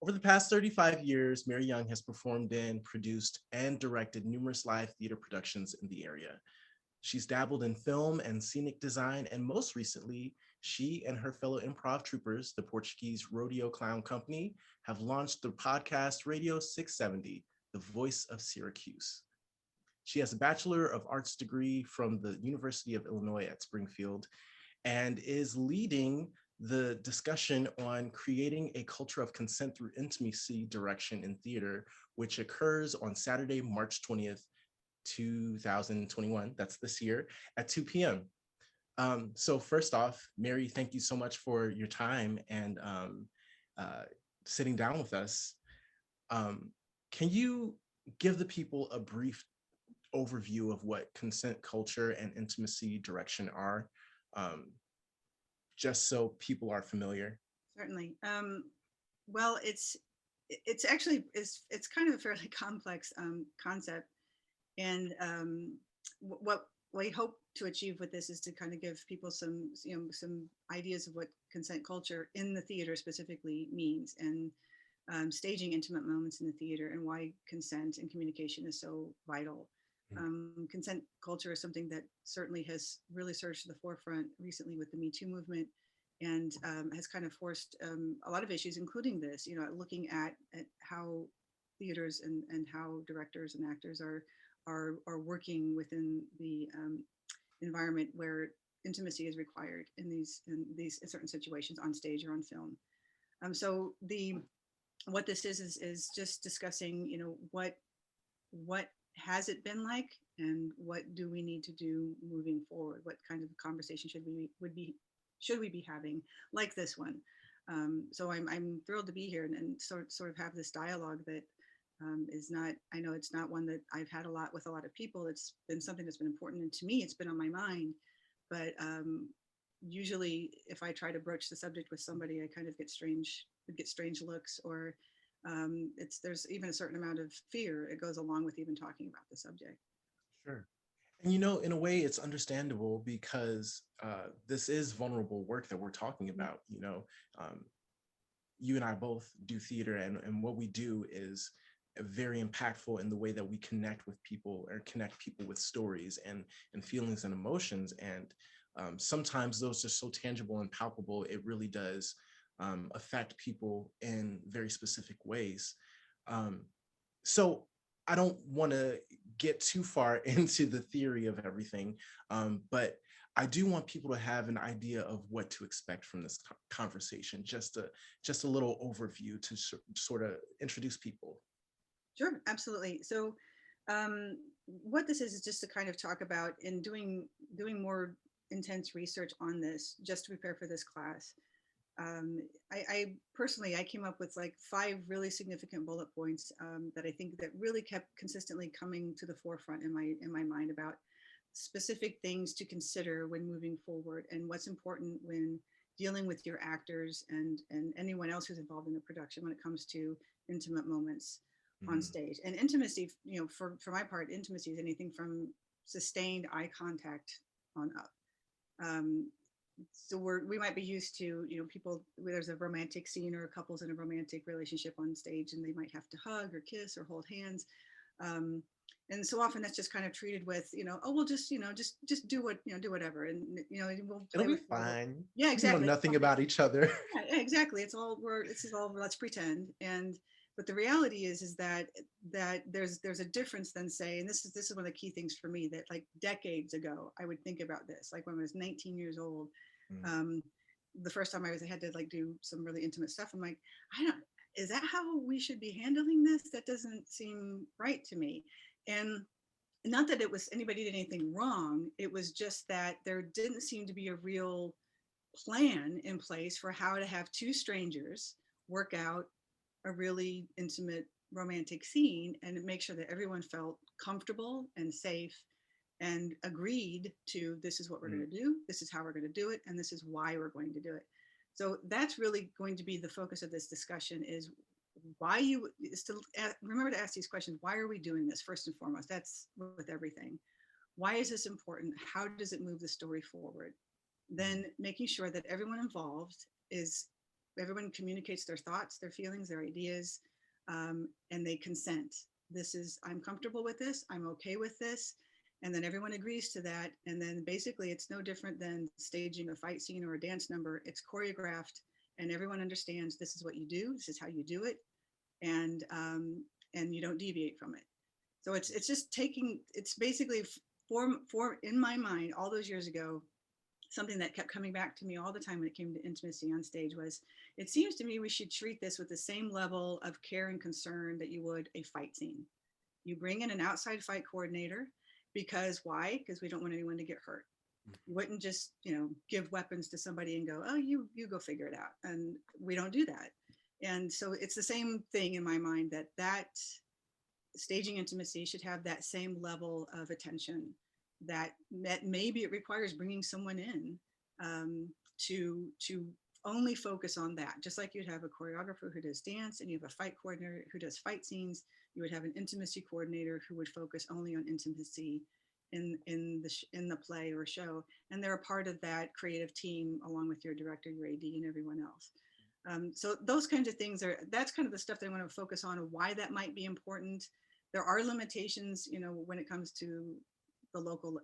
Over the past 35 years, Mary Young has performed in, produced, and directed numerous live theater productions in the area. She's dabbled in film and scenic design, and most recently, she and her fellow improv troopers, the Portuguese Rodeo Clown Company, have launched the podcast Radio 670, The Voice of Syracuse. She has a Bachelor of Arts degree from the University of Illinois at Springfield and is leading the discussion on creating a culture of consent through intimacy direction in theater, which occurs on Saturday, March 20th, 2021. That's this year at 2 p.m. So first off, Mary, thank you so much for your time and uh, sitting down with us. Um, can you give the people a brief overview of what consent culture and intimacy direction are, um, just so people are familiar? Certainly. Well, it's actually it's kind of a fairly complex concept, and what we hope to achieve with this is to kind of give people some ideas of what consent culture in the theater specifically means, and staging intimate moments in the theater, and why consent and communication is so vital. Consent culture is something that certainly has really surged to the forefront recently with the Me Too movement, and has kind of forced a lot of issues, including this. Looking at how theaters and how directors and actors are working within the environment where intimacy is required in certain situations on stage or on film. So the what this is just discussing, what has it been like, and what do we need to do moving forward? What kind of conversation should we be having, like this one? So I'm thrilled to be here and sort of have this dialogue that is not. I know it's not one that I've had a lot with a lot of people. It's been something that's been important, and to me, it's been on my mind. But usually, if I try to broach the subject with somebody, I kind of get strange looks, or there's even a certain amount of fear it goes along with even talking about the subject. Sure. And in a way, it's understandable because this is vulnerable work that we're talking about. Um, you and I both do theater, and what we do is very impactful in the way that we connect with people or connect people with stories and feelings and emotions. And sometimes those are so tangible and palpable, it really does affect people in very specific ways. Um, so I don't want to get too far into the theory of everything, but I do want people to have an idea of what to expect from this conversation. Just a little overview to sort of introduce people. Sure, absolutely. So, what this is just to kind of talk about in doing more intense research on this, just to prepare for this class. Um, I personally, I came up with like 5 really significant bullet points that I think that really kept consistently coming to the forefront in my mind about specific things to consider when moving forward, and what's important when dealing with your actors and anyone else who's involved in the production when it comes to intimate moments on Mhm. stage. And intimacy, for my part, intimacy is anything from sustained eye contact on up. Um, so we might be used to, people where there's a romantic scene or couples in a romantic relationship on stage, and they might have to hug or kiss or hold hands. Um, and so often that's just kind of treated with, oh, we'll just, just do do whatever. And, we'll It'll play be with, fine. yeah, We know exactly. nothing about each other. Yeah, exactly. This is all, let's pretend. And, but the reality is that there's a difference than, say, and this is one of the key things for me, that like decades ago, I would think about this, like when I was 19 years old. Mm. um, the first time I had to like do some really intimate stuff, I'm like, I don't, is that how we should be handling this? That doesn't seem right to me. And not that it was anybody did anything wrong. It was just that there didn't seem to be a real plan in place for how to have two strangers work out a really intimate romantic scene and make sure that everyone felt comfortable and safe and agreed to, this is what we're Mm. going to do, this is how we're going to do it, and this is why we're going to do it. So that's really going to be the focus of this discussion, is why you is to remember to ask these questions. Why are we doing this? First and foremost, that's with everything. Why is this important? How does it move the story forward? Then making sure that everyone involved is everyone communicates their thoughts, their feelings, their ideas, and they consent. This is, I'm comfortable with this, I'm okay with this. And then everyone agrees to that. And then basically it's no different than staging a fight scene or a dance number. It's choreographed and everyone understands this is what you do, this is how you do it, and you don't deviate from it. So it's just taking, it's basically for in my mind all those years ago, something that kept coming back to me all the time when it came to intimacy on stage was, it seems to me we should treat this with the same level of care and concern that you would a fight scene. You bring in an outside fight coordinator because why? Because we don't want anyone to get hurt. You wouldn't just, give weapons to somebody and go, oh, you go figure it out. And we don't do that. And so it's the same thing in my mind, that staging intimacy should have that same level of attention, that maybe it requires bringing someone in to only focus on that. Just like you'd have a choreographer who does dance and you have a fight coordinator who does fight scenes, you would have an intimacy coordinator who would focus only on intimacy in the play or show. And they're a part of that creative team along with your director, your AD, and everyone else. So those kinds of things that's kind of the stuff that I want to focus on, why that might be important. There are limitations, when it comes to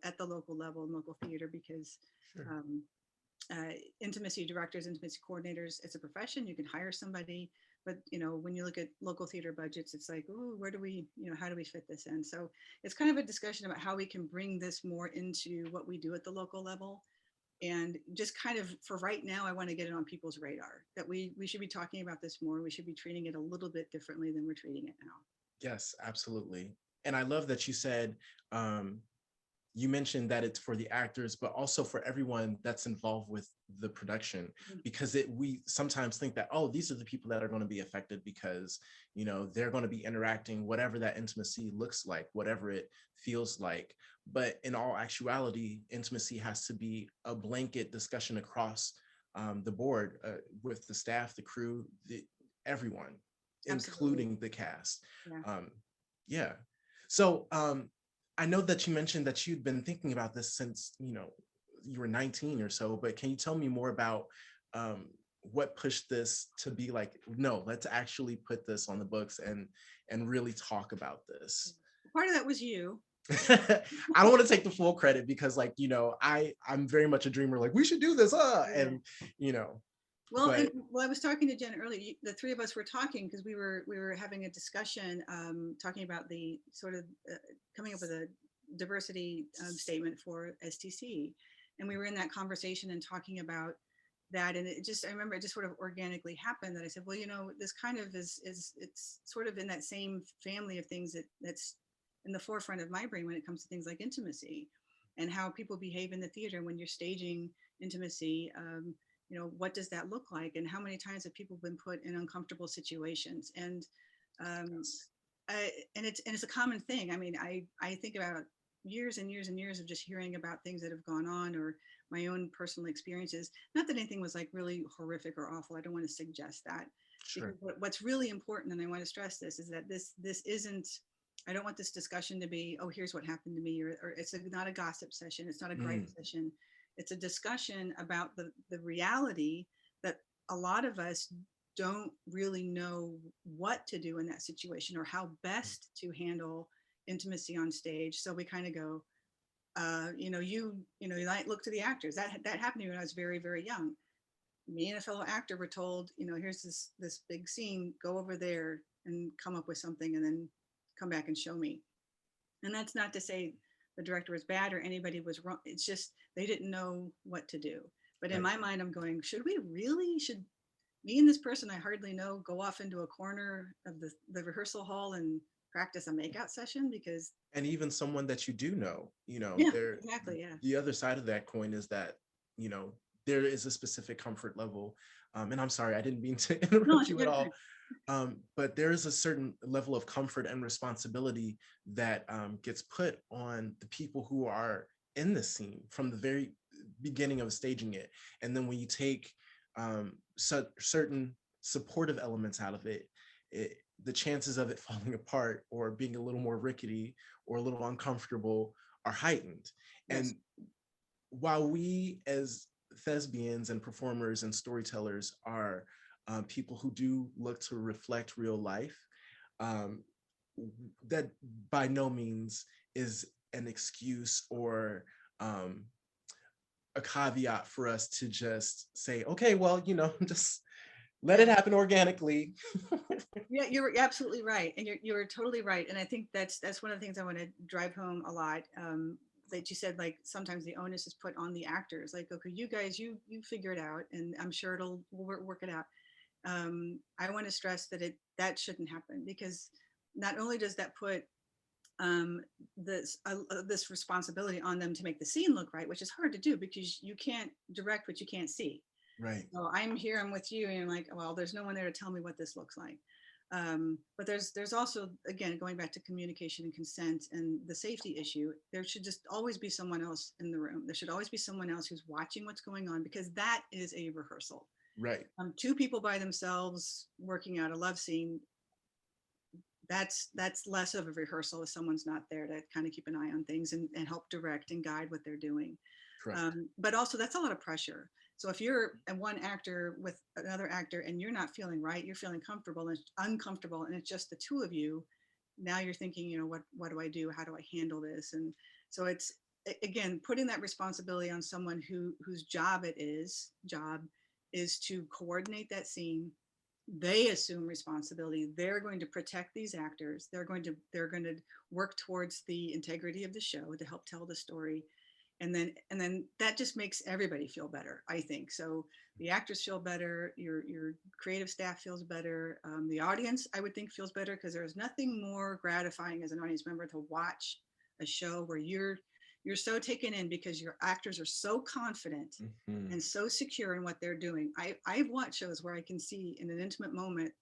at the local level and local theater, because Sure. Intimacy directors, intimacy coordinators, it's a profession. You can hire somebody, but when you look at local theater budgets, it's like, oh, where do we, how do we fit this in? So it's kind of a discussion about how we can bring this more into what we do at the local level. And just kind of, for right now, I want to get it on people's radar that we should be talking about this more. We should be treating it a little bit differently than we're treating it now. Yes, absolutely. And I love that you said, you mentioned that it's for the actors, but also for everyone that's involved with the production, because we sometimes think that, oh, these are the people that are going to be affected because, they're going to be interacting, whatever that intimacy looks like, whatever it feels like. But in all actuality, intimacy has to be a blanket discussion across the board, with the staff, the crew, everyone, Absolutely. including the cast. Yeah. Yeah. So I know that you mentioned that you'd been thinking about this since, you were 19 or so, but can you tell me more about what pushed this to be like, no, let's actually put this on the books and really talk about this? Part of that was you. I don't want to take the full credit because I'm very much a dreamer, like we should do this, and Well, but I was talking to Jen earlier. The three of us were talking because we were having a discussion, talking about the sort of coming up with a diversity statement for STC, and we were in that conversation and talking about that. And I remember it just sort of organically happened that I said, well, this kind of is it's sort of in that same family of things that's in the forefront of my brain when it comes to things like intimacy and how people behave in the theater when you're staging intimacy. What does that look like, and how many times have people been put in uncomfortable situations? And it's a common thing. I mean, I think about years and years and years of just hearing about things that have gone on, or my own personal experiences. Not that anything was like really horrific or awful. I don't want to suggest that. sure. What's really important, and I want to stress this, is that this isn't. I don't want this discussion to be, oh, here's what happened to me, or it's not a gossip session. It's not a gripe session. It's a discussion about the reality that a lot of us don't really know what to do in that situation or how best to handle intimacy on stage. So we kind of go, you might look to the actors. That happened to me when I was very, very young. Me and a fellow actor were told, here's this big scene, go over there and come up with something and then come back and show me. And that's not to say the director was bad or anybody was wrong. It's just they didn't know what to do. But in my mind, I'm going, should me and this person I hardly know go off into a corner of the rehearsal hall and practice a makeout session? Because and even someone that you do know, yeah, exactly, yeah. the other side of that coin is that, there is a specific comfort level. And I'm sorry, I didn't mean to interrupt you at all. But there is a certain level of comfort and responsibility that gets put on the people who are in the scene from the very beginning of staging it. And then when you take certain supportive elements out of it, the chances of it falling apart or being a little more rickety or a little uncomfortable are heightened. Yes. And while we as thespians and performers and storytellers are people who do look to reflect real life, um, that by no means is an excuse or um, a caveat for us to just say, okay, well, just let it Yeah. happen organically. Yeah, you're absolutely right, and you're totally right. And I think that's one of the things I want to drive home a lot. That you said, like, sometimes the onus is put on the actors. Like, okay, you guys, you figure it out, and I'm sure we'll work it out. I want to stress that that shouldn't happen, because not only does that put um, this responsibility on them to make the scene look right, which is hard to do because you can't direct what you can't see. Right. So I'm here, I'm with you, and I'm like, well, there's no one there to tell me what this looks like. But there's also, again, going back to communication and consent and the safety issue, there should just always be someone else in the room. There should always be someone else who's watching what's going on, because that is a rehearsal. Right. Two people by themselves working out a love scene, that's less of a rehearsal if someone's not there to kind of keep an eye on things and help direct and guide what they're doing. Correct. But also, that's a lot of pressure. So if you're one actor with another actor and you're not feeling right, you're feeling comfortable and uncomfortable, and it's just the two of you, now you're thinking, what do I do? How do I handle this? And so it's, again, putting that responsibility on someone whose job is to coordinate that scene. They assume responsibility. They're going to protect these actors. They're going to work towards the integrity of the show to help tell the story. And then that just makes everybody feel better, I think. So the actors feel better, your creative staff feels better, the audience, I would think, feels better, because there's nothing more gratifying as an audience member to watch a show where you're so taken in because your actors are so confident Mhm. and so secure in what they're doing. I've watched shows where I can see in an intimate moment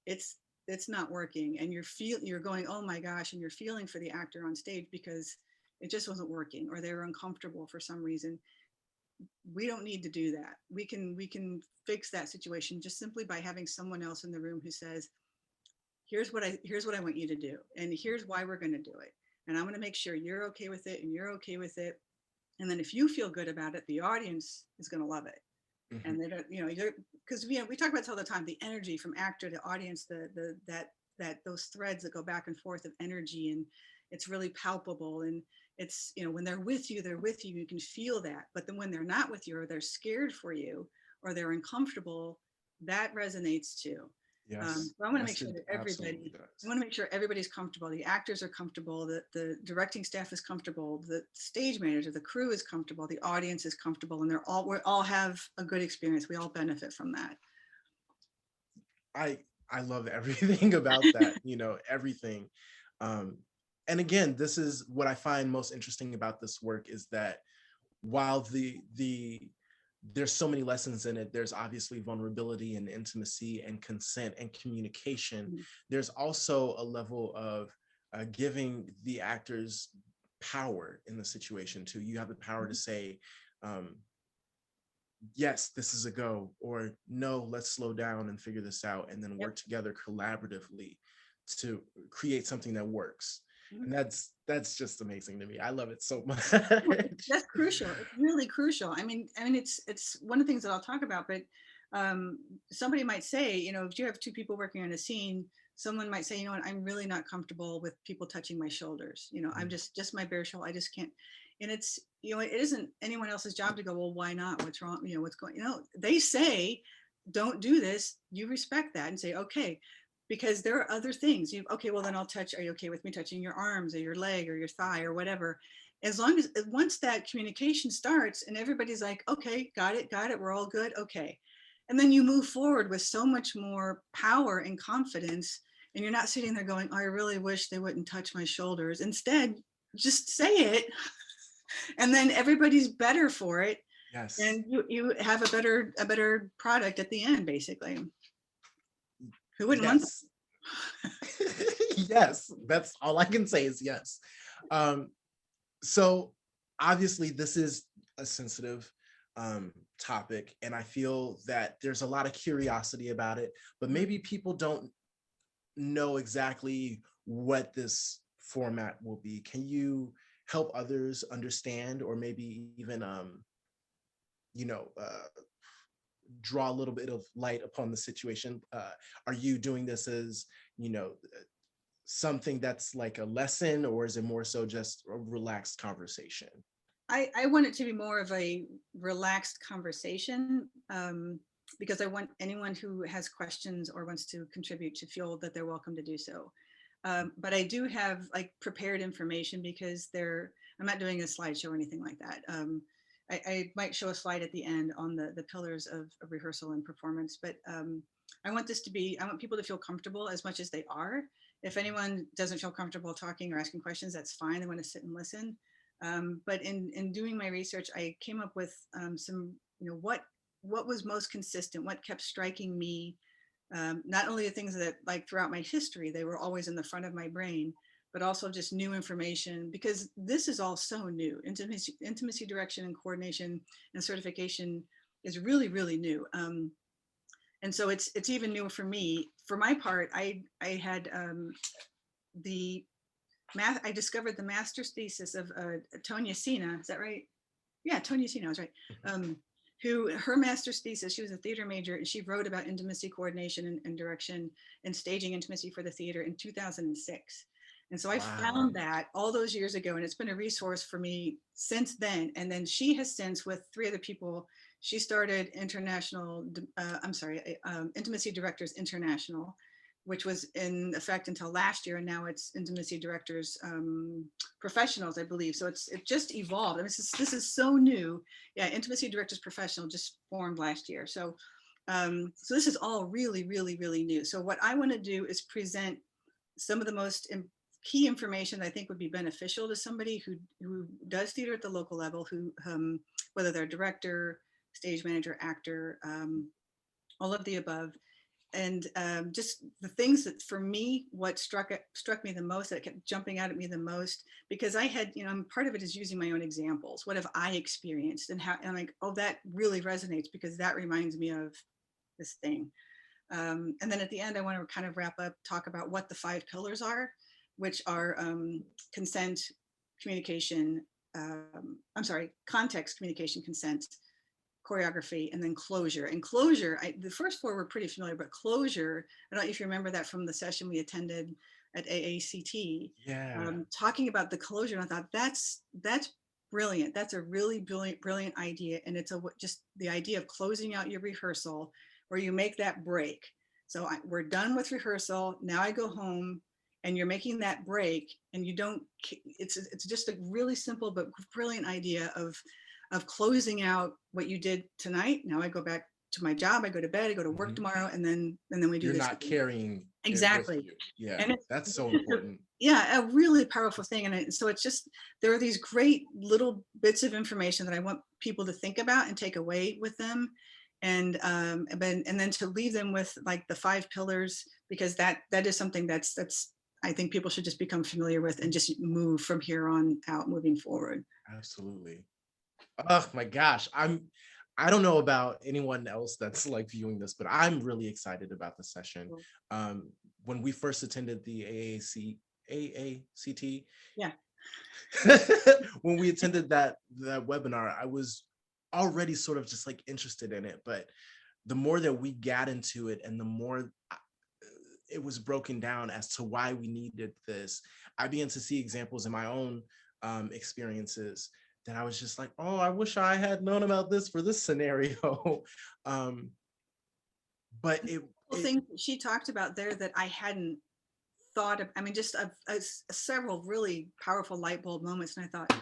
it's it's not working, and you're going, oh my gosh, and you're feeling for the actor on stage because it just wasn't working, or they were uncomfortable for some reason. We don't need to do that. We can fix that situation just simply by having someone else in the room who says, here's what I want you to do, and here's why we're going to do it, and I'm going to make sure you're okay with it and you're okay with it. And then if you feel good about it, the audience is going to love it. Mhm. And they don't, you're, because we talk about this all the time, the energy from actor to audience, that those threads that go back and forth of energy, and it's really palpable. And it's, when they're with you, you can feel that. But then when they're not with you, or they're scared for you, or they're uncomfortable, that resonates too. Yes. So I want to make Yes, sure it that absolutely I does. want to make sure everybody's comfortable. The actors are comfortable. The directing staff is comfortable. The stage manager, the crew is comfortable. The audience is comfortable, and we all have a good experience. We all benefit from that. I I love everything about that, everything. Um, and again, this is what I find most interesting about this work, is that while there's so many lessons in it, there's obviously vulnerability and intimacy and consent and communication. Mhm. There's also a level of giving the actors power in the situation too. You have the power to say, um, yes, this is a go, or no, let's slow down and figure this out, and then Yep. work together collaboratively to create something that works. Mhm. And that's just amazing to me. I love it so much. Well, that's crucial. It's really crucial. I mean, it's one of the things that I'll talk about. But um, somebody might say, if you have two people working on a scene, someone might say, what, I'm really not comfortable with people touching my shoulders. I'm just my bare shoulder. I just can't. And it's, it isn't anyone else's job to go, well, why not? What's wrong? What's going? They say, don't do this. You respect that and say, okay. Because there are other things. Okay, well then I'll touch. Are you okay with me touching your arms or your leg or your thigh or whatever? As long as once that communication starts and everybody's like, okay, got it, we're all good, okay. And then you move forward with so much more power and confidence, and you're not sitting there going, oh, I really wish they wouldn't touch my shoulders. Instead, just say it, and then everybody's better for it, Yes. and you have a better product at the end, basically. Who wouldn't want Yes. Yes, that's all I can say is yes. Um, so obviously this is a sensitive topic, and I feel that there's a lot of curiosity about it, but that? maybe people don't know exactly what this format will be. Can you help others understand, or maybe even you know uh, draw a little bit of light upon the situation? Are you doing this as, you know, something that's like a lesson, or is it more so just a relaxed conversation? I want it to be more of a relaxed conversation, because I want anyone who has questions or wants to contribute to feel that they're welcome to do so. But I do have like prepared information because I'm not doing a slideshow or anything like that. I might show a slide at the end on the pillars of rehearsal and performance, but I want I want people to feel comfortable as much as they are. If anyone doesn't feel comfortable talking or asking questions, that's fine. They want to sit and listen. But in doing my research, I came up with some, what was most consistent, what kept striking me, not only the things that like throughout my history, they were always in the front of my brain, but also just new information, because this is all so new. Intimacy direction and coordination and certification is really, really new. And so it's even newer for me. For my part, I had the I discovered the master's thesis of Tonya Sina. Is that right? Yeah, Tonya Sina, I was right. Who her master's thesis, she was a theater major, and she wrote about intimacy coordination and direction and staging intimacy for the theater in 2006. And so I found that all those years ago, and it's been a resource for me since then. And then she has since, with 3 other people, she started Intimacy Directors International, which was in effect until last year, and now it's Intimacy Directors Professionals, I believe. So it just evolved. I mean, this is so new. Yeah, Intimacy Directors Professional just formed last year. So so this is all really, really, really new. So what I want to do is present some of the most key information that I think would be beneficial to somebody who does theater at the local level, who whether they're director, stage manager, actor, all of the above. And just the things that for me, what struck me the most, that kept jumping out at me the most, because I had, part of it is using my own examples. What have I experienced, and how, and I'm like, oh, that really resonates because that reminds me of this thing. And then at the end, I want to kind of wrap up, talk about what the 5 pillars are, which are consent, communication, context, communication, consent, choreography, and then closure. And closure, the first 4 were pretty familiar, but closure, I don't know if you remember that from the session we attended at AACT. Yeah. Talking about the closure, and I thought that's brilliant. That's a really brilliant idea. And it's just the idea of closing out your rehearsal, where you make that break. So we're done with rehearsal. Now I go home, and you're making that break, and you don't, it's just a really simple but brilliant idea of closing out what you did tonight. Now I go back to my job, I go to bed, I go to work tomorrow, and then we do You're this not again. carrying Exactly. Yeah, and that's so important. Yeah, a really powerful thing. And so it's just, there are these great little bits of information that I want people to think about and take away with them. And then to leave them with like the 5 pillars, because that is something that's I think people should just become familiar with and just move from here on out, moving forward. Absolutely. Oh my gosh. I don't know about anyone else that's like viewing this, but I'm really excited about the session. When we first attended the AACT, yeah, when we attended that webinar, I was already sort of just like interested in it, but the more that we got into it and the more it was broken down as to why we needed this, I began to see examples in my own experiences that I was just like, oh, I wish I had known about this for this scenario. But thing she talked about there that I hadn't thought of, I mean, just several really powerful light bulb moments. And I thought,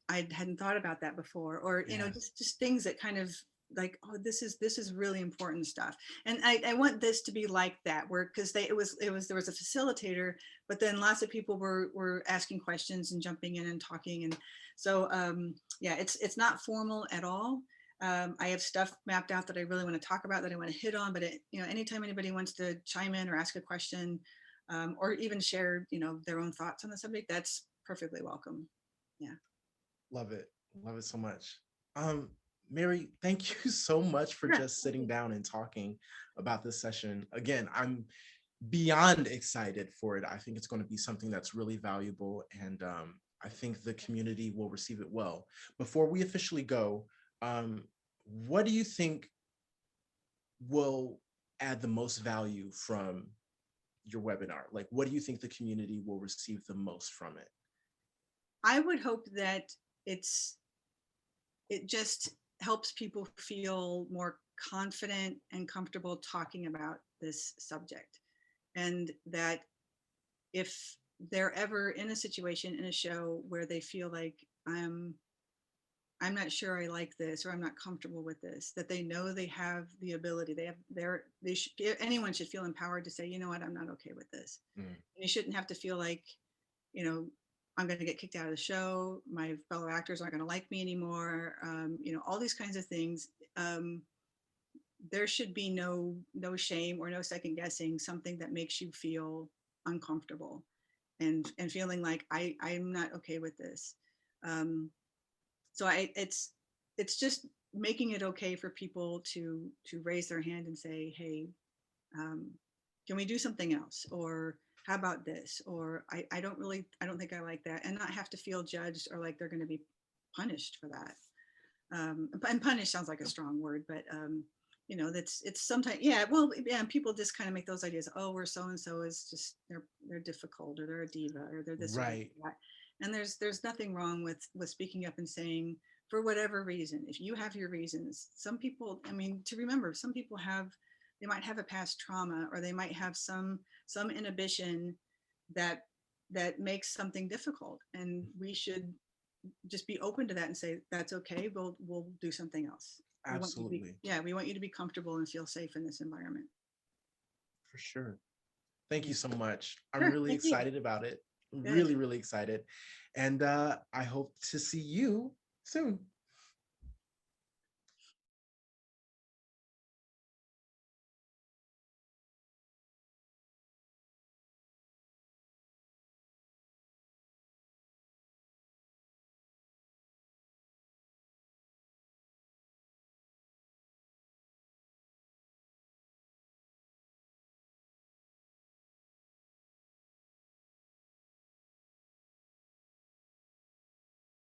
I hadn't thought about that before. Or, just things that kind of like, oh, this is really important stuff. And I want this to be like that, where, because there was a facilitator, but then lots of people were asking questions and jumping in and talking. And so yeah, it's not formal at all. I have stuff mapped out that I really want to talk about, that I want to hit on, but anytime anybody wants to chime in or ask a question, or even share, their own thoughts on the subject, that's perfectly welcome. Yeah. Love it so much. Mary, thank you so much for just sitting down and talking about this session. Again, I'm beyond excited for it. I think it's going to be something that's really valuable, and I think the community will receive it well. Before we officially go, what do you think will add the most value from your webinar? Like, what do you think the community will receive the most from it? I would hope that it just helps people feel more confident and comfortable talking about this subject. And that if they're ever in a situation in a show where they feel like I'm not sure I like this, or I'm not comfortable with this, that they know they have the ability, anyone should feel empowered to say, you know what, I'm not okay with this. Mm. And you shouldn't have to feel like, you know, I'm going to get kicked out of the show. My fellow actors aren't going to like me anymore. You know, all these kinds of things. There should be no shame or no second guessing something that makes you feel uncomfortable and feeling like I'm not okay with this. So it's just making it okay for people to raise their hand and say, hey, can we do something else? Or how about this? Or I don't think I like that, and not have to feel judged or like they're going to be punished for that. And punish sounds like a strong word, but you know, it's sometimes, yeah, well, yeah, and people just kind of make those ideas. Oh, we're so and so is just they're difficult, or they're a diva, or they're this, Right. or that. And there's nothing wrong with speaking up and saying, for whatever reason, if you have your reasons. Some people, I mean, to remember, some people they might have a past trauma, or they might have some inhibition that makes something difficult, and we should just be open to that and say, that's okay, we'll do something else. We want you to be, Absolutely. yeah, we want you to be comfortable and feel safe in this environment. For sure. Thank you Yeah. so much. I'm Sure, really thank you. excited about it. Good. Really, really excited. And I hope to see you soon.